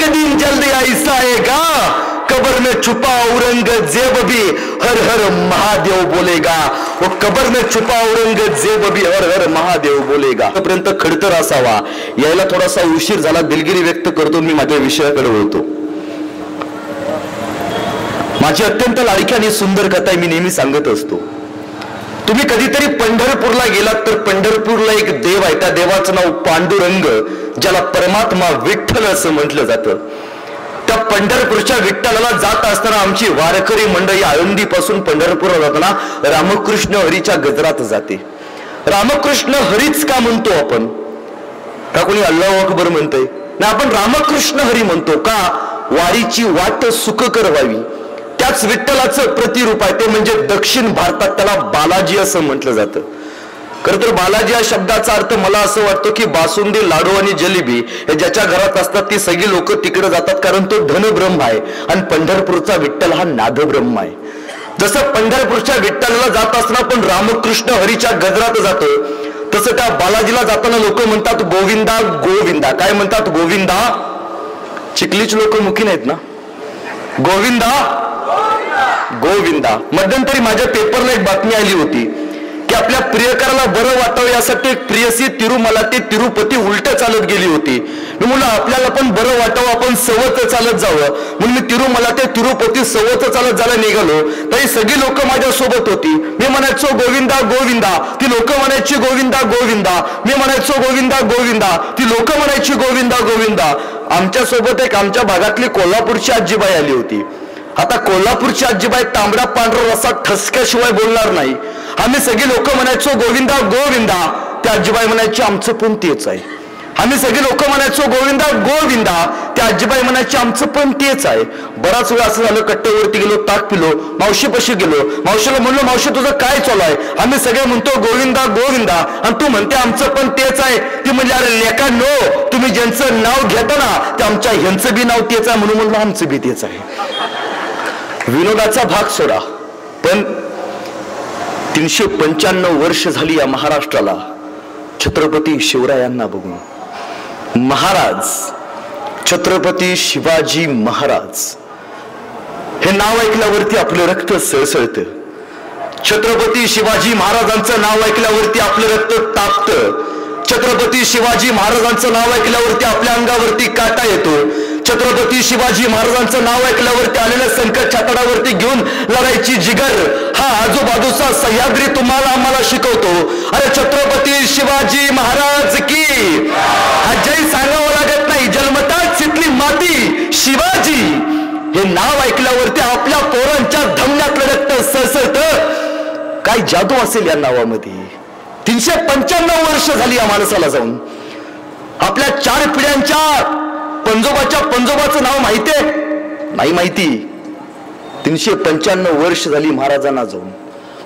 दिन जल्दी ऐसा आएगा, कब्र में छुपा औरंगजेब भी हर हर महादेव बोलेगा. वो कब्र में छुपा औरंगजेब भी हर हर महादेव बोलेगा. पर्यंत खडतर असावा. यायला थोडासा उशीर झाला, दिलगिरी व्यक्त करतो. मी माझ्या विषयाकडे वळतो. माझी अत्यंत लाडकी आणि सुंदर कथा मी नेहमी सांगत असतो. तुम्ही कधीतरी पंढरपूरला गेलात तर पंढरपूरला एक देव आहे. त्या देवाचं नाव पांडुरंग, ज्याला परमात्मा विठ्ठल असं म्हटलं जातं. त्या पंढरपूरच्या विठ्ठलाला जात असताना आमची वारकरी मंडळी आळंदी पासून पंढरपूरला जाताना रामकृष्ण हरीच्या गजरात जाते. रामकृष्ण हरीच का म्हणतो आपण? का कोणी अल्लाहू अकबर म्हणतंय? ना, आपण रामकृष्ण हरी म्हणतो का? वारीची वाट सुखकर व्हावी. त्याच विठ्ठलाचं प्रतिरूप आहे ते म्हणजे दक्षिण भारतात त्याला बालाजी असं म्हटलं जातं. खरं तर बालाजी या शब्दाचा अर्थ मला असं वाटतं की बासुंदी, लाडू आणि जलेबी हे ज्याच्या घरात असतात ती सगळी लोक तिकडे जातात, कारण तो धनब्रह्म आहे. आणि पंढरपूरचा विठ्ठल हा नादब्रह्म आहे. जसं पंढरपूरच्या विठ्ठलाला जात असताना पण रामकृष्ण हरीच्या गजरात जातो, तसं त्या बालाजीला जाताना लोक म्हणतात गोविंदा गोविंदा. काय म्हणतात? गोविंदा. चिखलीच लोक मुखी नाहीत ना. गोविंदा गोविंदा. मध्यंतरी माझ्या पेपरला एक बातमी आली होती की आपल्या प्रियकराला बरं वाटावं यासाठी एक प्रियसी तिरुमला ते तिरुपती उलट चालत गेली होती. मी म्हणलं आपल्याला पण बरं वाटावं, आपण सवत चालत जावं म्हणून मी तिरुमला ते तिरुपती सवत चालत जायला निघालो. तरी सगळी लोक माझ्या सोबत होती. मी म्हणायचो गोविंदा गोविंदा, ती लोक म्हणायची गोविंदा गोविंदा. मी म्हणायचो गोविंदा गोविंदा, ती लोक म्हणायची गोविंदा गोविंदा. आमच्या सोबत एक आमच्या भागातली कोल्हापूरची आजीबाई आली होती. आता कोल्हापूरची आजीबाई तांबडा पांढरा रस्सा ठसक्याशिवाय बोलणार नाही. आम्ही सगळी लोक म्हणायचो गोविंदा गोविंदा, त्या आजीबाई म्हणायची आमचं पण तेच आहे. आम्ही सगळी लोक म्हणायचो गोविंदा गोविंदा, त्या आजीबाई म्हणायची आमचं पण तेच आहे. बराच वेळ असं झालं, कट्ट्यावरती गेलो, ताक पिलो, मावशीपाशी गेलो. मावशीला म्हणलो मावशी तुझं काय चालू आहे? आम्ही सगळे म्हणतो गोविंदा गोविंदा आणि तू म्हणते आमचं पण तेच आहे. ती म्हणली अरे लेका नो, तुम्ही ज्यांचं नाव घेता ना ते आमच्या ह्यांचं बी नाव तेच आहे म्हणून म्हणलं आमचं बी तेच आहे. विनोदाचा भाग सोडा, पण 395 वर्ष झाली या महाराष्ट्राला छत्रपती शिवरायांना बघून. महाराज छत्रपती शिवाजी महाराज हे नाव ऐकल्यावरती आपलं रक्त सळसळतं. छत्रपती शिवाजी महाराजांचं नाव ऐकल्यावरती आपलं रक्त तापतं. छत्रपती शिवाजी महाराजांचं नाव ऐकल्यावरती आपल्या अंगावरती काटा येतो. छत्रपती शिवाजी महाराजांचं नाव ऐकल्यावरती आलेल्या संकट छाताडावरती घेऊन लढायची जिगर हा आजूबाजूचा सह्याद्री तुम्हाला आम्हाला शिकवतो. अरे छत्रपती शिवाजी महाराज की जय सांगावं लागत नाही. जन्मताच तिथली माती शिवाजी हे नाव ऐकल्यावरती आपल्या पोरांच्या धमन्यातलं रक्त सळसळतं. काय जादू असेल या नावामध्ये. 395 वर्ष झाली या माणसाला जाऊन. आपल्या 4 पिढ्यांच्या पंजोबाच्या पंजोबाचं नाव माहितीये? नाही माहिती. 395 वर्ष झाली महाराजांना जाऊन.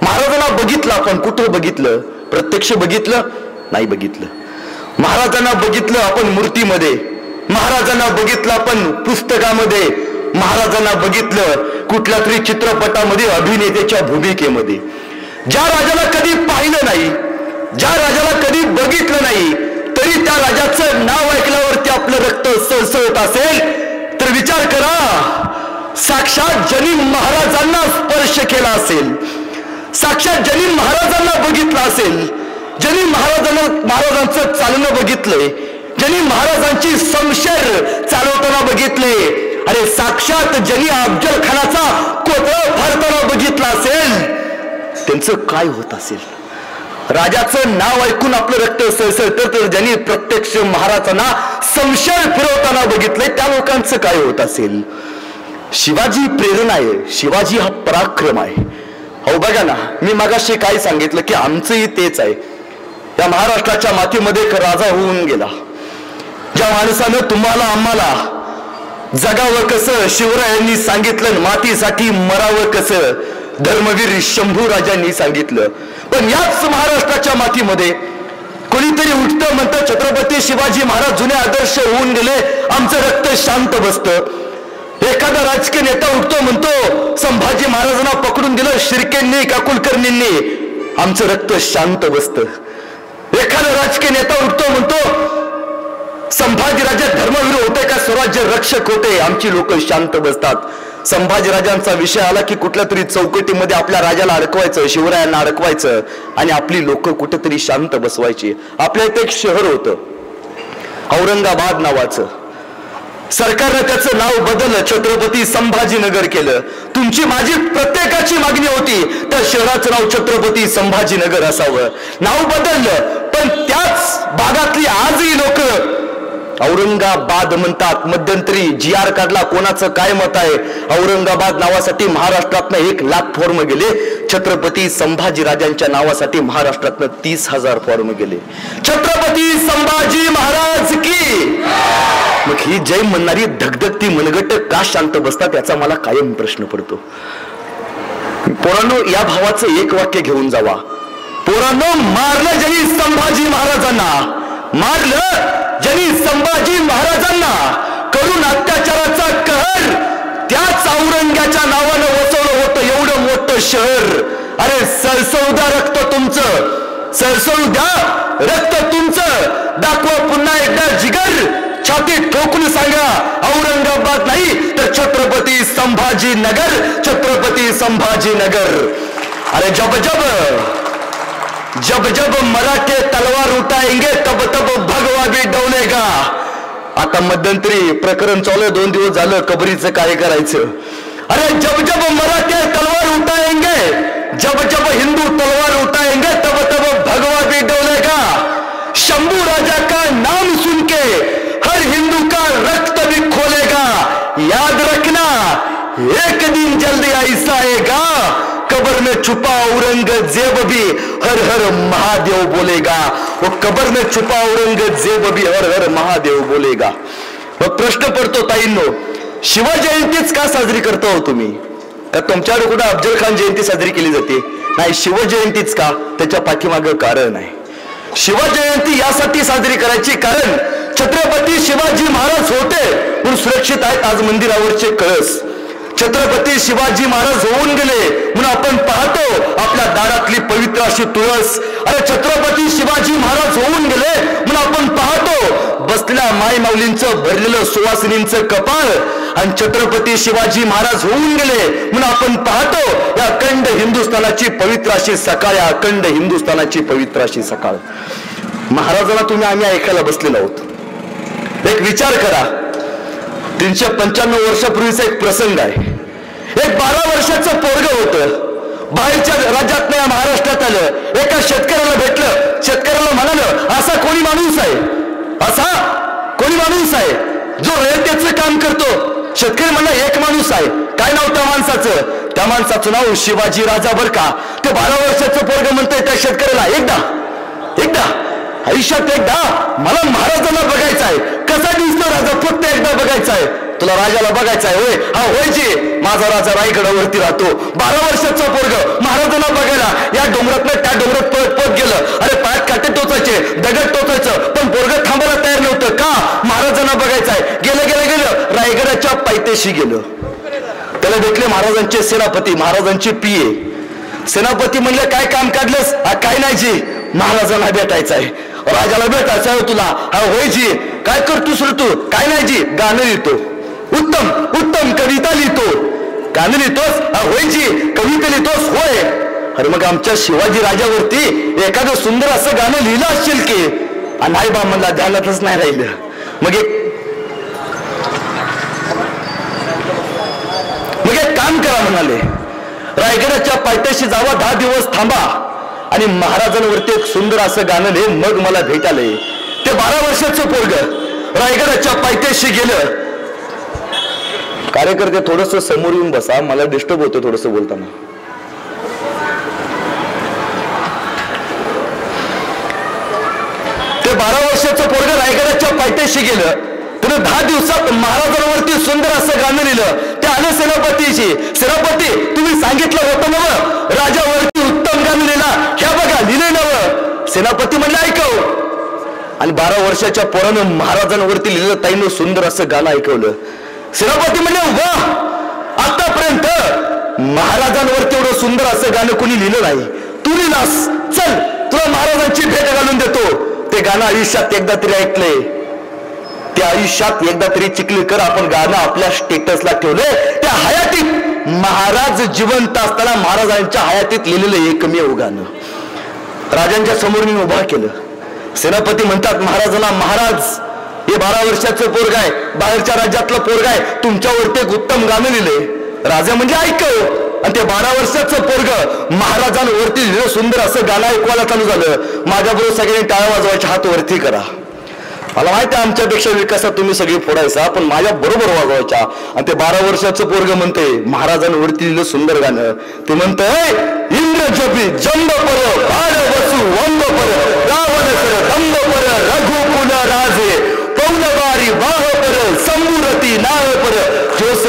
महाराजांना बघितलं आपण, कुठं बघितलं? प्रत्यक्ष बघितलं? नाही बघितलं. महाराजांना बघितलं आपण मूर्तीमध्ये, महाराजांना बघितलं आपण पुस्तकामध्ये, महाराजांना बघितलं कुठल्या तरी चित्रपटामध्ये अभिनेत्याच्या भूमिकेमध्ये. ज्या राजाला कधी पाहिलं नाही, ज्या राजाला कधी बघितलं नाही, तरी त्या राजाचं नाव ऐकल्यावरती आपलं रक्त सळसळत असेल तर विचार करा, साक्षात ज्यांनी महाराजांना स्पर्श केला असेल, साक्षात ज्यांनी महाराजांना बघितलं असेल, ज्यांनी महाराजांचं चालणं बघितलंय, ज्यांनी महाराजांची समशेर चालवताना बघितले, अरे साक्षात ज्यांनी अफजल खानाचा कोथळा फाडताना बघितला असेल त्यांचं काय होत असेल? राजाचं नाव ऐकून आपलं रक्त सळसळतं, तर ज्यांनी प्रत्यक्ष महाराजांना समशेर फिरवताना बघितलंय त्या लोकांचं काय होत असेल? शिवाजी प्रेरणा आहे, शिवाजी हा पराक्रम आहे. हो बघा ना, मी मगाशी काय सांगितलं की आमचंही तेच आहे. या महाराष्ट्राच्या मातीमध्ये एक राजा होऊन गेला. ज्या माणसानं तुम्हाला आम्हाला जगावं कसं शिवरायांनी सांगितलं, मातीसाठी मरावं कसं धर्मवीर शंभू राजांनी सांगितलं. पण याच महाराष्ट्राच्या मातीमध्ये कोणीतरी उठतं म्हणतं छत्रपती शिवाजी महाराज जुने आदर्श होऊन गेले, आमचं रक्त शांत बसतं. एखादा राजकीय नेता उठतो म्हणतो संभाजी महाराजांना पकडून दिलं शिर्केंनी का कुलकर्णींनी, आमचं रक्त शांत बसतं. एखादा राजकीय नेता उठतो म्हणतो संभाजीराजे धर्मवीर होते का स्वराज्य रक्षक होते? आमची लोक शांत बसतात. संभाजीराजांचा विषय आला की कुठल्या तरी चौकटीमध्ये आपल्या राजाला अडकवायचं, शिवरायांना अडकवायचं आणि आपली लोक कुठेतरी शांत बसवायची. आपल्या इथे एक शहर होतं औरंगाबाद नावाचं. सरकारने त्याचं नाव बदललं, छत्रपती संभाजीनगर केलं. तुमची माझी प्रत्येकाची मागणी होती त्या शहराचं नाव छत्रपती संभाजीनगर असावं. नाव बदललं, पण त्याच भागातली आजही लोक औरंगाबाद म्हणतात. मध्यंतरी GR काढला, कोणाचं काय मत आहे? औरंगाबाद नावासाठी महाराष्ट्रातनं 1,00,000 फॉर्म गेले. छत्रपती संभाजीराजांच्या नावासाठी महाराष्ट्रातनं 30,000 फॉर्म गेले. छत्रपती संभाजी महाराज की. मग ही जय म्हणणारी धगधगती मनगट का शांत बसतात याचा मला कायम प्रश्न पडतो. पोरांनो, या भावाचं एक वाक्य घेऊन जावा. पोरांनो, मारलं ज्यांनी संभाजी महाराजांना, मारलं ज्यांनी संभाजी महाराजांना, करून अत्याचाराचा कहर त्याच औरंग्याच्या नावानं वसवलं होतं एवढं मोठं शहर. अरे सरसवू द्या रक्त तुमचं, सरसवू द्या रक्त तुमचं. दाखवा पुन्हा एकदा जिगर, छाती ठोकून सांगा औरंगाबाद नाही तर छत्रपती संभाजीनगर, छत्रपती संभाजीनगर. अरे जब जब जब जब मराठे तलवार उठाएंगे तब तब भगवा भी डोलेगा. आता मध्यंतरी प्रकरण चालू आहे, 2 दिवस झालं कबरीचं काय करायचं. अरे जब जब मराठे तलवार उठाएंगे, जब जब हिंदू तलवार उठाएंगे तब तब भगवा भी डोलेगा. शंभू राजा का नाम सुन के हर हिंदू का रक्त भी खोलेगा. याद रखना एक दिन जल्दी ऐसा आएगा, कब्र में छुपा औरंगजेब भी हर हर महादेव बोलेगा. वो कब्र में छुपा औरंगजेब भी हर हर महादेव बोलेगा. मग प्रश्न पडतो ताईंनो, शिवजयंतीच का साजरी करता हो तुम्ही? का तुमच्याकडे कुठे अफजल खान जयंती साजरी केली जाते? नाही, शिवजयंतीच का? त्याच्या पाठीमागं कारण आहे. शिवजयंती यासाठी साजरी करायची कारण छत्रपती शिवाजी महाराज होते म्हणून सुरक्षित आहेत आज मंदिरावरचे कळस. छत्रपती शिवाजी महाराज होऊन गेले म्हणून आपण पाहतो आपल्या दारातली पवित्र अशी तुळस. अरे छत्रपती शिवाजी महाराज होऊन गेले म्हणून आपण पाहतो बसल्या माई माऊलींचं भरलेलं सुवासिनींचं कपाळ. आणि छत्रपती शिवाजी महाराज होऊन गेले म्हणून आपण पाहतो या अखंड हिंदुस्थानाची पवित्र अशी सकाळ, या अखंड हिंदुस्थानाची पवित्र अशी सकाळ. महाराजांना तुम्ही आम्ही ऐकायला बसलेलो आहोत. एक विचार करा, 395 वर्षापूर्वीचा एक प्रसंग आहे. एक 12 वर्षाचं पोरग होतं, बाहेरच्या राज्यात या महाराष्ट्रात आलं. एका शेतकऱ्याला भेटलं, शेतकऱ्याला म्हणालं असा कोणी माणूस आहे, असा कोणी माणूस आहे जो रयतेचं काम करतो. शेतकरी म्हणला एक माणूस आहे. काय नाव त्या माणसाचं? त्या माणसाचं नाव शिवाजी राजा बर का. ते 12 वर्षाचं पोरग म्हणतंय त्या शेतकऱ्याला एकदा आयुष्यात एकदा मला महाराजांना बघायचं आहे. कसा दिसतो राजा? फक्त एकदा बघायचा आहे. तुला राजाला बघायचा आहे होय? हा होयची. माझा राजा रायगडावरती राहतो. 12 वर्षाचं पोरग महाराजांना बघायला या डोंगरातनं त्या डोंगरात पळत गेलं. अरे पायात काटे टोचायचे, दगड टोचायचं, पण पोरग थांबायला तयार नव्हतं. का? महाराजांना बघायचं आहे. गेलं रायगडाच्या पायथ्याशी गेलं. त्याला भेटले महाराजांचे सेनापती, महाराजांचे पिये. सेनापती म्हणले काय काम काढलंस? काय नाही जी, महाराजांना भेटायचं आहे. राजाला भेटायचं आहे तुला? हा होय जी. काय करतोस रे तू? काय नाही जी, गाणं लिहितो. उत्तम कविता लिहितो. गाणं लिहितोस? हा होय जी. कविता लिहितोस? होय. अरे मग आमच्या शिवाजी राजावरती एखादं सुंदर असं गाणं लिहिलं असेल की? नाही बा म्हणला, ध्यानातच नाही राहिलं. मग एक काम करा म्हणाले, रायगडाच्या पायथ्याशी जावा, 10 दिवस थांबा आणि महाराजांवरती एक सुंदर असं गाणं लिह, मग मला भेटायला ये. ते 12 वर्षाचं पोरग रायगडाच्या पायथ्याशी गेलं. कार्यकर्ते थोडस समोर येऊन बसा, मला डिस्टर्ब होतं थोडस बोलताना. ते 12 वर्षाचं पोरग रायगडाच्या पायथ्याशी गेलं. त्यानं 10 दिवसात महाराजांवरती सुंदर असं गाणं लिहिलं. ते आले सेनापतीशी. सेनापती, तुम्ही सांगितलं होतं ना राजावरती उत्तम गाणं लिहिला, ह्या बघा लिहिले नव. सेनापती म्हणले ऐकव. आणि 12 वर्षाच्या पोरानं महाराजांवरती लिहिलं, ताईनं सुंदर असं गाणं ऐकवलं. सेनापती म्हणले वाह, आतापर्यंत महाराजांवरती एवढं सुंदर असं गाणं कोणी लिहिलं नाही. तू लिहिलास, चल तुला महाराजांची भेट घालून देतो. ते गाणं आयुष्यात एकदा तरी ऐकलंय. त्या आयुष्यात एकदा तरी चिखलीकर आपण गाणं आपल्या स्टेटसला ठेवलंय. त्या हयातीत महाराज जिवंत असताना महाराजांच्या हयातीत लिहिलेलं एकमेव गाणं राजांच्या समोर मी उभा केलं. सेनापती म्हणतात महाराजांना, महाराज हे 12 वर्षाचं पोरग आहे, बाहेरच्या राज्यातलं पोरग आहे, तुमच्यावरती एक उत्तम गाणं लिहिलंय. राजा म्हणजे ऐकव. आणि ते 12 वर्षाचं पोरग महाराजांवरती लिहिलं सुंदर असं गाणं ऐकवायला चालू झालं. माझ्याबरोबर सगळ्यांनी टाळ्या वाजवायच्या, हात वरती करा. मला माहिती आहे आमच्यापेक्षा विकासात तुम्ही सगळी फोडायचा, पण माझ्या बरोबर वाजवायच्या. आणि ते 12 वर्षाचं पोरग म्हणते महाराजांवरती लिहिलं सुंदर गाणं. ते म्हणतंय, इंद्र जपी जंब पर बाळ वसू वंब पर रावण सर दंब पर रघुकुल राजे पौलवारी बाह पर संबुरती नाव पर जोस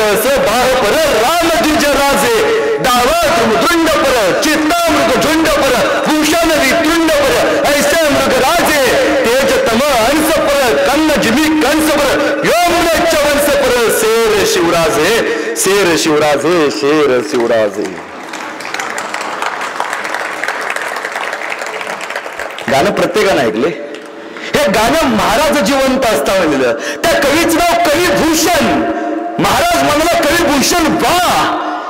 बाह पर रामद्विज राजे डावा दृंड पर चित्तामृग झुंड पर भूषण तुंड पर ऐसे मृग राजे तेज तम हंस पर कन्न जिमी कंस पर योमुने चवंस पर शेर शिवराजे शेर शिवराजे शेर शिवराजे. गाणं प्रत्येकानं ऐकले. हे गाणं महाराज जिवंत असताना लिहिलं. त्या कवीचं नाव कविभूषण. महाराज म्हणाला कविभूषण वा,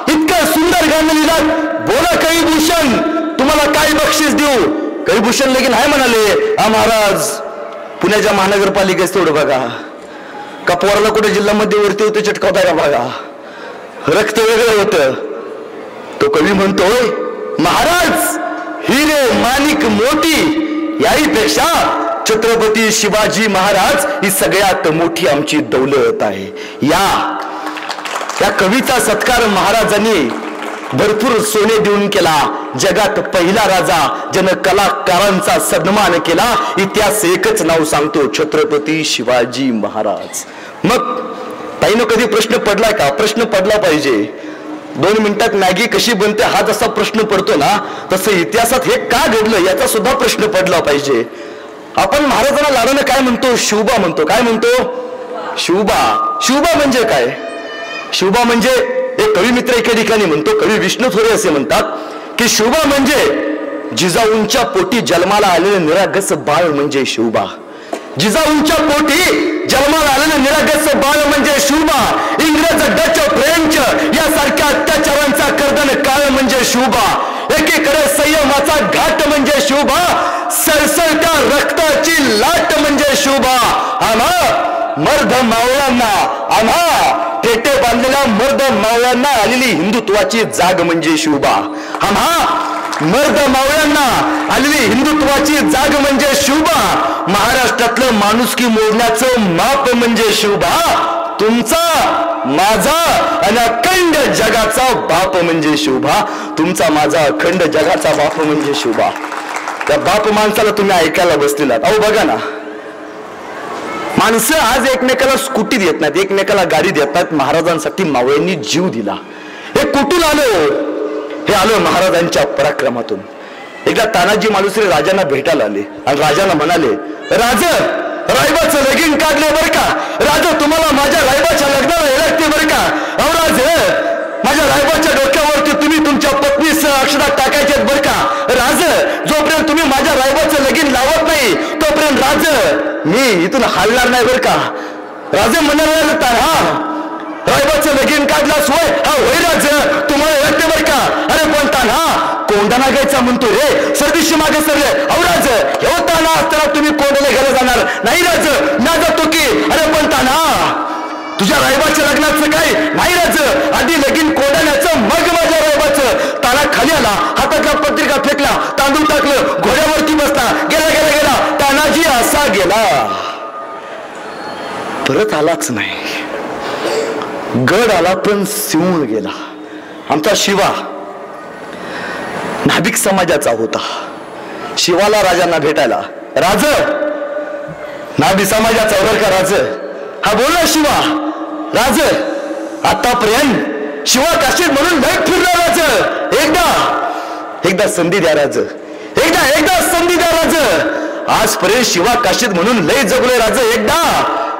इतकं सुंदर गाणं लिहिलं. बोला कविभूषण, तुम्हाला काय बक्षीस देऊ. कविभूषण लगीन आहे म्हणाले. हा महाराज, पुण्याच्या महानगरपालिकेत तेवढं बघा, का पोराला कुठे जिल्ह्यामध्ये वरती होते चिटकावताय का बघा, रक्त वेगळं होतं. तो कवी म्हणतोय महाराज हिरे माणिक मोठी याहीपेक्षा छत्रपती शिवाजी महाराज ही सगळ्यात मोठी आमची दौलत आहे. या कवीचा सत्कार महाराजांनी भरपूर सोने देऊन केला. जगात पहिला राजा ज्यानं कलाकारांचा सन्मान केला. इतिहास एकच नाव सांगतो, छत्रपती शिवाजी महाराज. मग ताईनं कधी प्रश्न पडलाय का? प्रश्न पडला पाहिजे. 2 मिनिटात मॅगी कशी बनते हा जसा प्रश्न पडतो ना, तसं इतिहासात हे का घडलं याचा सुद्धा प्रश्न पडला पाहिजे. आपण महाराजांना लाडानं काय म्हणतो? शिवबा म्हणतो. काय म्हणतो? शिवबा. शिवबा म्हणजे काय? शिवबा म्हणजे एक कवी मित्र एके ठिकाणी म्हणतो, कवी विष्णू थोरे असे म्हणतात की शिवबा म्हणजे जिजाऊंच्या पोटी जन्माला आलेलं निरागस बाळ म्हणजे शिवबा. जिजाऊंच्या पोटी जन्माला आलेलं निरागस बाळ म्हणजे शिवबा. इंग्रज, डच, फ्रेंच यासारख्या अत्याचारांचा कर्दन काळ म्हणजे शिवबा. एकीकडे संयमाचा घाट म्हणजे शिवबा, सळसळत्या रक्ताची लाट म्हणजे शिवबा. आम्हा मर्द मावळ्यांना, आम्हा पेटे बांधलेल्या मर्द मावळ्यांना आलेली हिंदुत्वाची जाग म्हणजे शिवबा. आम्हा मर्द मावळ्यांना आलेली हिंदुत्वाची जाग म्हणजे शिवबा. महाराष्ट्रातलं माणुसकी मोजण्याचं माप म्हणजे शिवबा. तुमचा, माझा आणि अखंड जगाचा बाप म्हणजे शिवबा. तुमचा, माझा अखंड जगाचा बाप म्हणजे शिवबा. त्या बाप माणसाला तुम्ही ऐकायला बसलेलात. अहो बघा ना, माणसं आज एकमेकाला स्कूटी देत नाहीत, एकमेकाला गाडी देत नाहीत. महाराजांसाठी मावळ्यांनी जीव दिला. हे कुठून आलं? हे आलं महाराजांच्या पराक्रमातून. एकदा तानाजी मालुसरे राजांना भेटायला आले आणि राजांना म्हणाले, राज रायबाचं लगीन काढले बर का. राजा तुम्हाला माझ्या रायबाच्या लग्नाला लागते बर का. अहो राज, माझ्या रायबाच्या डोक्यावरती तुम्ही तुमच्या पत्नीस अक्षरात टाकायचे बर का. राज, जोपर्यंत तुम्ही माझ्या रायबाचं लगीन लावत नाही तोपर्यंत राज मी इथून हलणार नाही बर का. राजे म्हणाले, हा रायबाचं लगीन काढला सोय, हा होय राज, तुम्हाला ओळखते बर का. अरे पण ताना कोंडाणा घ्यायचा म्हणतो रे, सरदिशी मागे सरले. अहो राज, हे ताना असताना तुम्ही कोंडाला घ्यायला जाणार नाही राज. ना जातो की. अरे पण ताना तुझ्या रायबाच्या लग्नाचं काय नाही राज, आधी लगीन कोंडाण्याचं मग माझ्या रायबाचं. ताना खाली आला, हातातला पत्रिका फेकला, तांदूळ टाकलं, घोड्यावरती बसला, गेला गेला गेला. तानाजी असा गेला, परत आलाच नाही. गड आला पण सिंह गेला. आमचा शिवा नाभिक समाजाचा होता. शिवाला राजांना भेटायला, राज नाभिक समाजाचा वर का राज. हा बोलला शिवा, राज आतापर्यंत शिवा काशीद म्हणून लय फिरला राज. एकदा संधी द्या राज, एकदा संधी द्या राज. आजपर्यंत शिवा काशीद म्हणून लय जगलोय राज. एकदा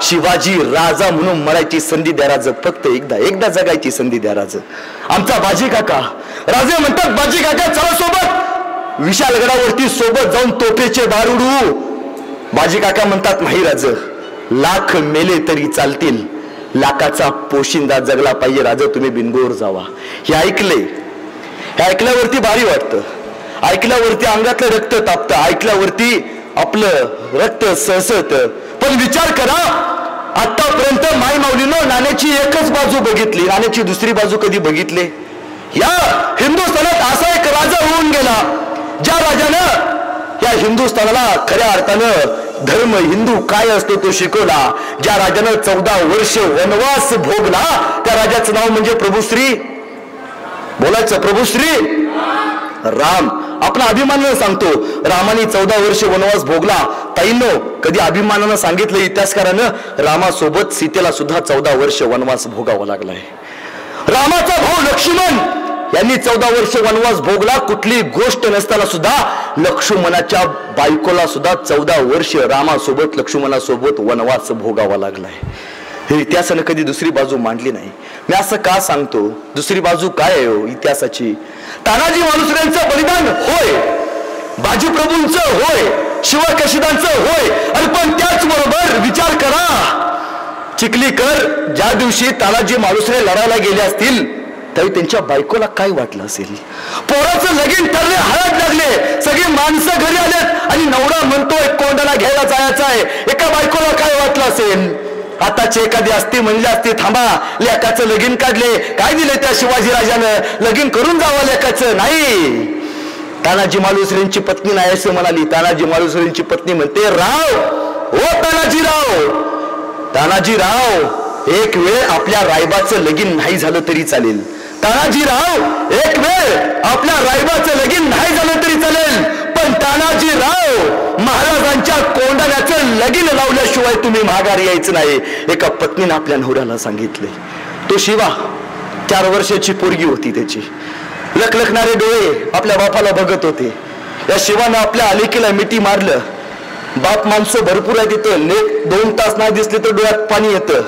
शिवाजी राजा म्हणून मरायची संधी द्या राज. फक्त एकदा जगायची संधी द्या राज. आमचा बाजी काका राजे म्हणतात, बाजी काका चला सोबत. विशालगडावरती सोबत जाऊन तोफेचे दारुडू. बाजी काका म्हणतात, नाही राज लाख मेले तरी चालतील, लाखाचा पोशिंदा जगला पाहिजे राजा तुम्ही बिनगोर जावा. हे ऐकल्यावरती भारी वाटतं, ऐकल्यावरती अंगातलं रक्त तापतं, ऐकल्यावरती आपलं रक्त सळसळतं. पण विचार करा, आतापर्यंत माय माऊलीनं नाण्याची एकच बाजू बघितली, नाण्याची दुसरी बाजू कधी बघितली? या हिंदुस्थानात असा एक राजा होऊन गेला ज्या राजानं या हिंदुस्थानाला खऱ्या अर्थानं धर्म हिंदू काय असतो तो शिकवला. ज्या राजानं 14 वर्ष वनवास भोगला त्या राजाचं नाव म्हणजे प्रभुश्री, बोलायचं प्रभुश्री राम. आपण अभिमानानं सांगतो रामाने 14 वर्ष वनवास भोगला. ताईंनो, कधी अभिमानानं सांगितलं इतिहासकारानं, रामासोबत सीतेला सुद्धा 14 वर्ष वनवास भोगावा लागलाय. रामाचा भाऊ लक्ष्मण यांनी 14 वर्ष वनवास भोगला. कुठली गोष्ट नसताना सुद्धा लक्ष्मणाच्या बायकोला सुद्धा 14 वर्ष रामासोबत लक्ष्मणासोबत वनवास भोगावा लागलाय. हे इतिहासानं कधी दुसरी बाजू मांडली नाही. मी असं का सांगतो? दुसरी बाजू काय आहे हो इतिहासाची? तानाजी मालुसरेंचं बलिदान होय, बाजीप्रभूंचं होय, शिवकशिदांचं होय, आणि पण त्याचबरोबर विचार करा, चिखलीकर ज्या दिवशी तानाजी मालुसरे लढायला गेले असतील तरी त्यांच्या बायकोला काय वाटलं असेल? पोराचं लगीन ठरले, हळद लागले, सगळी माणसं घरी आलेत आणि नवरा म्हणतोय कोंडाला घ्यायला जायचं आहे. एका बायकोला काय वाटलं असेल? आताचे एखादी असती म्हणले असते, थांबा लेकाचं लगीन काढले, काय दिले त्या शिवाजी राजानं, लगीन करून जावं लेकाचं. नाही, तानाजी मालुसरेंची पत्नी नाही असं म्हणाली. तानाजी मालुसरेंची पत्नी म्हणते, राव ओ तानाजीराव, एक वेळ आपल्या रायबाचं लगीन नाही झालं तरी चालेल. तानाजीराव, एक वेळ आपल्या रायबाचं लगीन नाही झालं तरी चालेल, पण तानाजीराव महाराजांच्या कोंडाण्याचं लगीन लावल्याशिवाय तुम्ही माघारी यायचं नाही. एका पत्नीने आपल्या नवऱ्याला सांगितले. तो शिवा 4 वर्षाची पोरगी होती, त्याची लखलखणारे डोळे आपल्या बापाला बघत होते. या शिवानं आपल्या आलेकीला मिठी मारलं. बाप माणसं भरपूर आहे तिथं, लेक 2 तास नाही दिसले तर डोळ्यात पाणी येतं.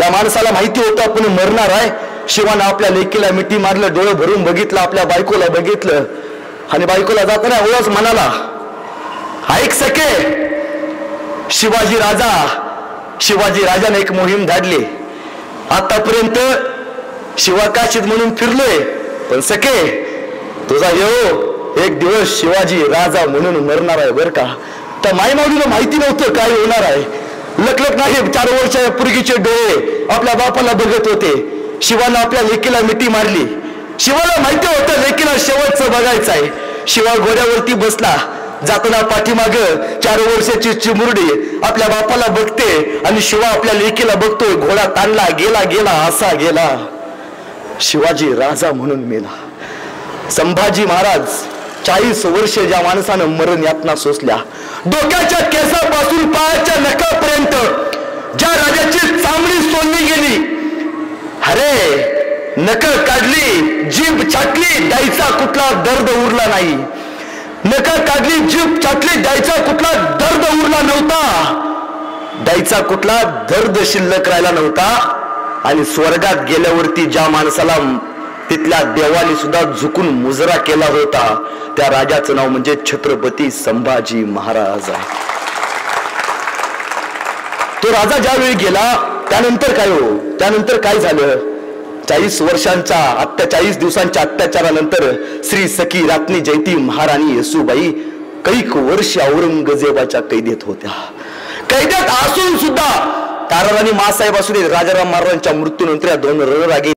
या माणसाला माहिती होतं आपण मरणार आहे. शिवानं आपल्या लेकीला मिठी मारलं, डोळे भरून बघितलं, आपल्या बायकोला बघितलं आणि बायकोला जाताना ओळख म्हणाला, ऐक सखे, शिवाजी राजाने एक मोहीम धाडली. आतापर्यंत शिवाकाशीत म्हणून फिरलोय, पण सखे तुझा एक दिवस शिवाजी राजा म्हणून मरणार आहे बर का. तर मायमाऊलीला माहिती नव्हतं काय होणार आहे. लखलख नाही 4 वर्षाच्या पुरगीचे डोळे आपल्या बापाला बघत होते. शिवानं आपल्या लेकीला मिठी मारली. शिवाला माहिती होतं लेकीला शेवटचं बघायचं आहे. शिवा घोड्यावरती बसला. जाताना पाठीमाग 4 वर्षाची चिमुरडी आपल्या बापाला बघते आणि शिवा आपल्या लेकीला बघतोय. घोडा ताणला गेला असा गेला. शिवाजी राजा म्हणून मेला. संभाजी महाराज 40 वर्ष ज्या माणसानं मरण यातना सोसल्या, डोक्याच्या केसापासून पायाच्या नखापर्यंत ज्या राजाची चामडी सोलली गेली, अरे नख काढली, जीभ छाटली, द्यायचा कुठला दर्द उरला नाही. नख काढली, जीभ छाटली, द्यायचा कुठला दर्द उरला नव्हता. द्यायचा कुठला दर्द शिल्लक राहिला नव्हता. आणि स्वर्गात गेल्यावरती ज्या माणसाला तिथल्या देवाने सुद्धा झुकून मुजरा केला होता त्या राजाचं नाव म्हणजे छत्रपती संभाजी महाराज आहे. तो राजा ज्यावेळी गेला त्यानंतर काय त्यानंतर काय झालं? 40 दिवसांच्या अत्याचारानंतर श्री सखी रात्नी जयती महाराणी येसूबाई कैक वर्ष औरंगजेबाच्या कैदेत होत्या. कैद्यात असून सुद्धा ताराराणी मासाहेब असू दे, राजाराम महाराजांच्या मृत्यूनंतर 2 रणरागी